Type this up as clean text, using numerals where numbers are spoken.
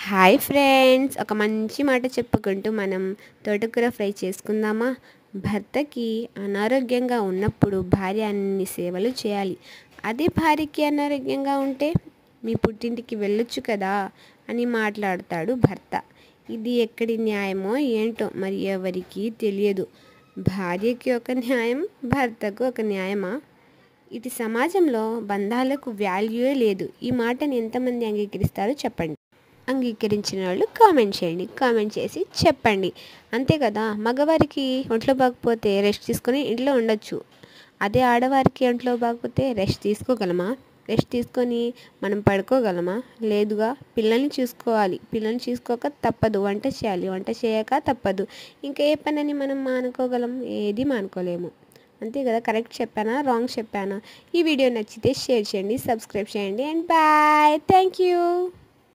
Hi friends, ఒక మంచి మాట చెప్పుకుంటూ మనం తోటకూర ఫ్రై చేసుకుందామా. భర్తకి అనారోగ్యంగా ఉన్నప్పుడు భార్య అన్ని సేవలు చేయాలి. అదే భార్యకి అనారోగ్యంగా ఉంటే మీ పుట్టింటికి వెళ్ళొచ్చు కదా అని మాట్లాడతాడు భర్త. ఇది ఎక్కడి న్యాయమో ఏంటో మరి ఎవరికీ తెలియదు. భార్యకి ఒక న్యాయం, భర్తకు ఒక న్యాయమా? ఇటు సమాజంలో బంధాలకు వాల్యూయే లేదు. ఈ మాటని ఎంతమంది అంగీకరిస్తారో చెప్పండి. అంగీకరించిన వాళ్ళు కామెంట్ చేయండి. కామెంట్ చేసి చెప్పండి. అంతే కదా, మగవారికి ఒంట్లో బాగపోతే రెస్ట్ తీసుకొని ఇంట్లో ఉండొచ్చు. అదే ఆడవారికి ఒంట్లో బాగపోతే రెస్ట్ తీసుకోగలమా? రెస్ట్ తీసుకొని మనం పడుకోగలమా? లేదుగా. పిల్లల్ని చూసుకోవాలి. పిల్లల్ని చూసుకోక తప్పదు. వంట చేయాలి. వంట చేయక తప్పదు. ఇంకా ఏ పనని మనం మానుకోగలం? ఏది మానుకోలేము. అంతే కదా. కరెక్ట్ చెప్పానా, రాంగ్ చెప్పానా? ఈ వీడియో నచ్చితే షేర్ చేయండి, సబ్స్క్రైబ్ చేయండి. And bye. Thank you.